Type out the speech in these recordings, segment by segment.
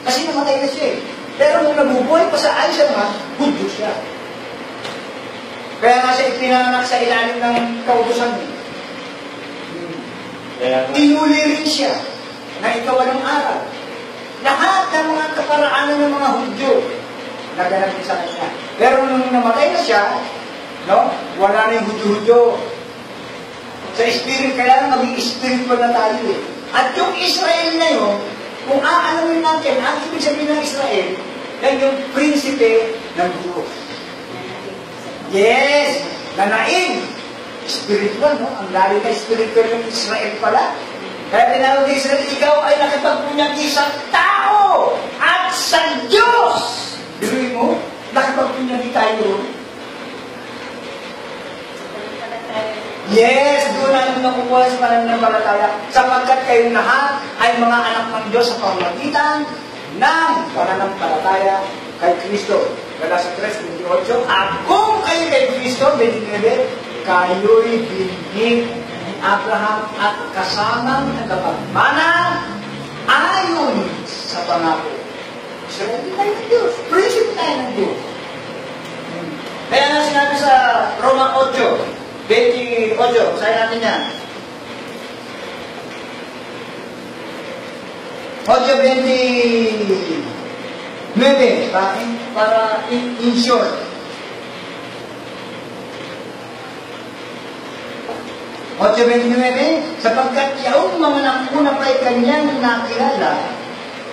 Kasi namatay na siya eh. Pero nung nabubuhay pa sa ayon siya naman, Hudyo siya. Kaya nga siya ipinanganak sa ilalim ng kautusan niya. Tinuli rin siya na ikawalang araw. Lahat ng mga kaparaanan ng mga Hudyo naganap din sa kanya. Pero nung namatay na siya, no, wala na yung Hudyo-Hudyo. Sa spirit, kaya maging spiritual na tayo eh. At yung Israel na yun, kung aalamin natin, ang ibig sabihin ng Israel, yan yung prinsipe ng Diyos. Yes! Nanaig! Spiritual, no? Ang lali na spiritual yung Israel pala. Kaya tinawag ng Israel, ikaw ay nakipagpunyag isang tao at sa Diyos! Biruin mo, nakipagpunyag tayo. Yes, doon natin nakukuha sa pananampalataya sapagkat kayong lahat ay mga anak ng Diyos sa pamamagitan ng pananampalataya kay Kristo. Wala sa 3:28, at kung kayo kay Kristo, 29, kayo'y binhi ni Abraham at kasamang nagkapagmana ayon sa pangako. So, hindi tayo ng Diyos. Prinsip tayo ng Diyos. Kaya nga sinabi sa Roma 8, 28, basahin natin yan. 8:29, para in short. 8:29, sapagkat yaong mga nanguna pa'y kanyang nakilala,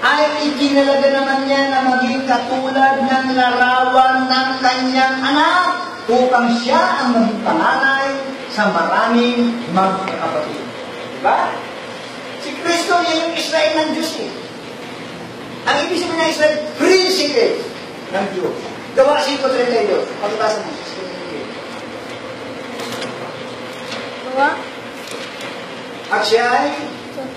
ay ikinalaga naman niya na maging katulad ng larawan ng kanyang anak, upang siya ang maging panganay sa maraming magkakapatid. Diba? Si Kristo, yan yung Israel ng Diyos eh. Ang ibig sabihin ng Israel, prinsipe ng Diyos. Gawa 5:32. Pagkatasan mo. Gawa? At siya ay?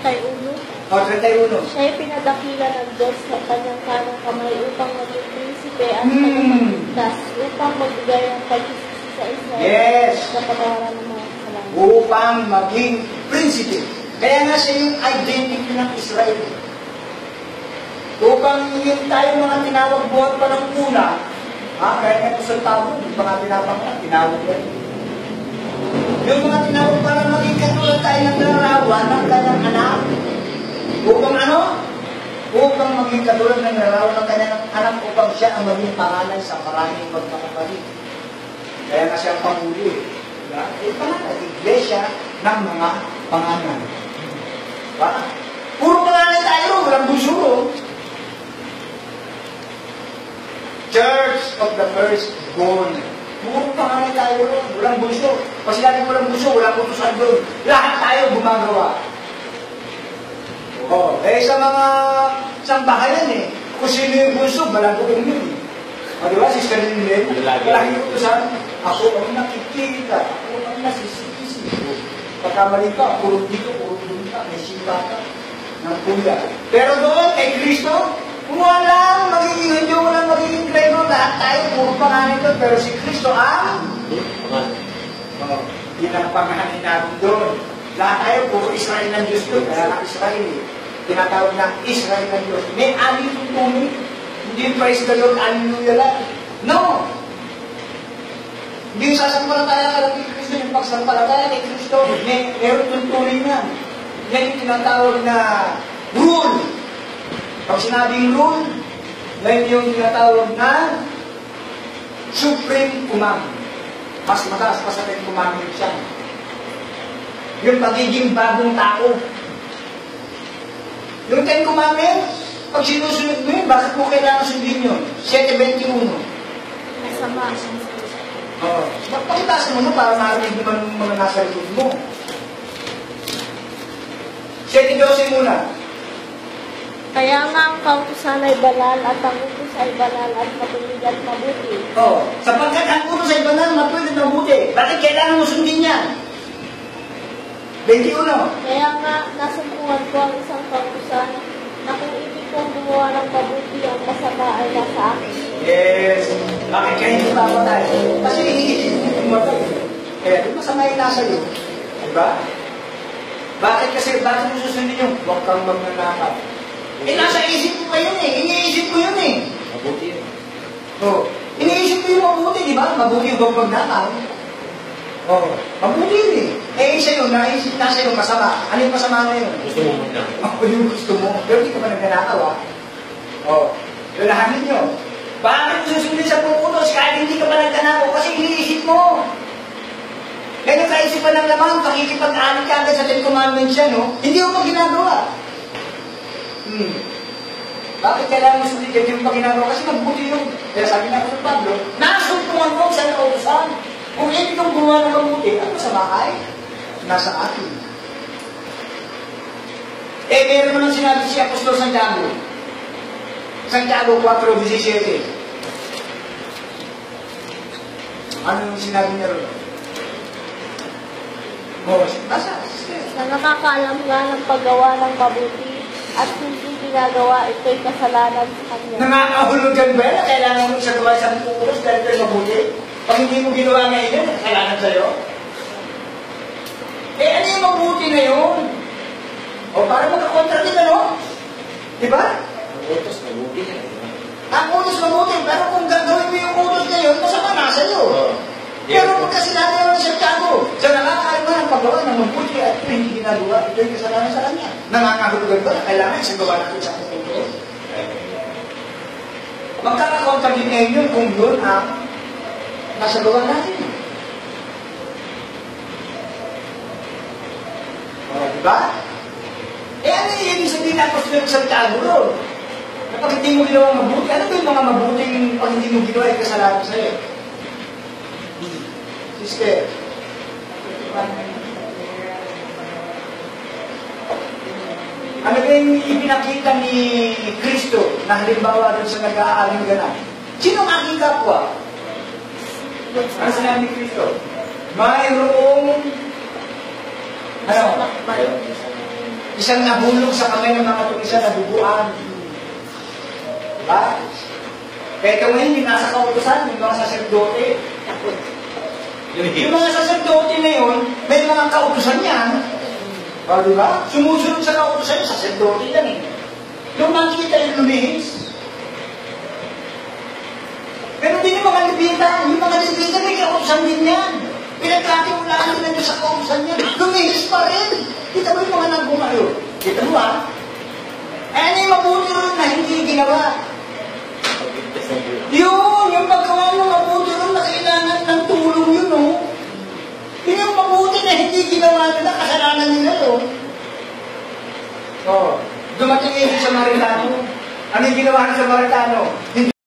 31. 31. Siya ay pinadakila ng Diyos sa kanyang kanang kamay upang maging prinsipe at tagapagligtas, upang magbigay ang pag-isisi sa Israel. Yes. Sa patawaran ng mga kasalanan. Upang maging prinsipe. Kaya nga siya yung identity ng Israel. Upang yung tayo mga tinawag buhat pa ng una, kaya nga ito sa tabo, yung mga tinawag yan. Yung mga tinawag para maging katulad tayo ng larawan ng kanyang anak. Upang ano? Upang maging katulad ng larawan ng kanyang anak, upang siya ang maging pangalan sa maraming magkakapatid. Kaya nga siya ang pangulo eh. Diba? Pangalan, iglesia ng mga pangalan. Diba? Puro pangalan tayo, walang busuro. Church of the Firstborn. Puro pangalan tayo, walang buso. Kasi natin walang buso, walang utusan doon. Lahat tayo gumagawa. Sa mga sambahayan eh, kung sino yung buso, balagong yun. Diba, Sister Lynn? Lagi utusan, ako ang nakikita, ako ang nasisisi. Pagkamali ka, puro dito, puro doon ka, may simba ka, ng kuya. Pero doon, kay Kristo, walang magiging Hudyo, walang magiging Grego, lahat tayo, puro pangalan doon, pero si Kristo ang pinagpangalan natin doon. Lahat tayo, puro Israel ng Diyos doon, kaya na Israel, tinatawag na Israel ng Diyos. May alin tuntunin, hindi praise the Lord, hallelujah lang. No! Hindi yung sasampalataya kay Kristo, yung pagsampalataya kay Kristo, meron tuntunin yan. Yan yung tinatawag na rule. Pag sinabing rule, yan yung tinatawag na supreme command. Mas mataas pa sa Ten Commandments siya. Yung pagiging bagong tao. Yung Ten Commandments, pag sinusunod mo yun, bakit mo kailangan sundin yun? 7:21. Masama. Pakitaas mo para marinig naman yung mga nasa likod mo. 7:12 muna. Kaya nga ang kautusan ay banal at ang utos ay banal at matuwid at mabuti. Sapagkat ang utos ay banal, matuwid at mabuti. Bakit kailangan mo sundin yan? 21. Kaya nga nasumpungan ko ang isang kautusan na kung ibig kong gumawa ng mabuti, ang masama ay nasa akin. Yes. Bakit kayo hindi papatay? Kasi hindi pumatay. Kaya di masama yung nasa iyo. Diba? Bakit mo susundin yung huwag kang magnanakaw? Nasa isip Oh, iniisip ko yung mabuti, di ba? Mabuti yung pagnakaw. Oh, mabuti yun eh. Eh, sa'yo, naisip na sa'yo masama. Ano yung masama na yun? Gusto mo magnakaw. Ako yung gusto mo. Pero hindi ka ba nagnanakaw, ah? Oh, lalahanin nyo. Bakit mo susunod sa pupunos kahit hindi ka pa nagnanakaw? Kasi iniisip mo. Ngayon kaisipan ng lamang, pakikipag-alit ka agad sa Ten Commandments yan, no? Hindi mo pa ginagawa. Bakit kailangan mo sulit yung pa ginagawa? Kasi mabuti yung, kaya sabi na ako ng Pablo, nasuntungan ko sa nautusan. Kung hindi kong gumawa ng mabuti, ang masama ay nasa akin. Eh, meron mo nang sinabi si Apostol Santiago. Santiago 4:17. Ano yung sinabi niya ron? Basta. Na nakakaalam nga ng paggawa ng mabuti at hindi ginagawa, ito'y kasalanan sa kanya. Nangangahulugan ba na kailangan mo siya gawa sa pupunos dahil ito'y mabuti? Pag hindi mo ginawa ngayon, kailangan sa'yo? Eh, ano yung mabuti na yun? O, para magkakontra din, ano? Diba? Ang utos, mabuti yan. Ang utos mabuti, pero kung gagawin mo yung utos na yun, masama na sa'yo. Pero pagka sinabi naman sa Santiago, sa nakakaalam ng paggawa ng mabuti at ito hindi ginagawa, ito yung kasalanan sa kanya. Nangangahulugan ba na kailangan isang gawa natin sa ating pupunos? Magkakakontra din ngayon yun kung yun ang nasa gawa natin. O, diba? Eh, ano yung ibig sabihin na Apostol Santiago ron? Kapag hindi mo ginawa mabuti, ano ba yung mga mabuting pag hindi mo ginawa yung kasalanan sa'yo? Sister, ano ba yung ipinakita ni Kristo na halimbawa doon sa nag-aaring ganap? Sino ang aking kapwa? Ano sinabi ni Kristo? Mayroong isang nabulog sa kamay ng mga tulisan na bubuan. Diba? Kaya ito ngayon, yung nasa kautusan, yung mga saserdote. Yung mga saserdote na yun, may mga kautusan yan. O, diba? Sumusunod sa kautusan yung saserdote yan eh. Yung makikita yung lumihis. Pero din yung mga libitan. Yung mga libitan, may kautusan din yan. Pinagkatimulaan nila sa kautusan yan. Lumihis pa rin. Kita mo yung mga nagbumayo. Kita mo ah. Eh, ano yung mabuti rin na hindi ginawa? Yung paggawa ng mabuti rin na kailangan ng tulong yun, oh. Yun yung mabuti na hindi ginawa nila, kasalanan nila, oh. Oh, dumating yung Samaritano. Ano yung ginawa ng Samaritano?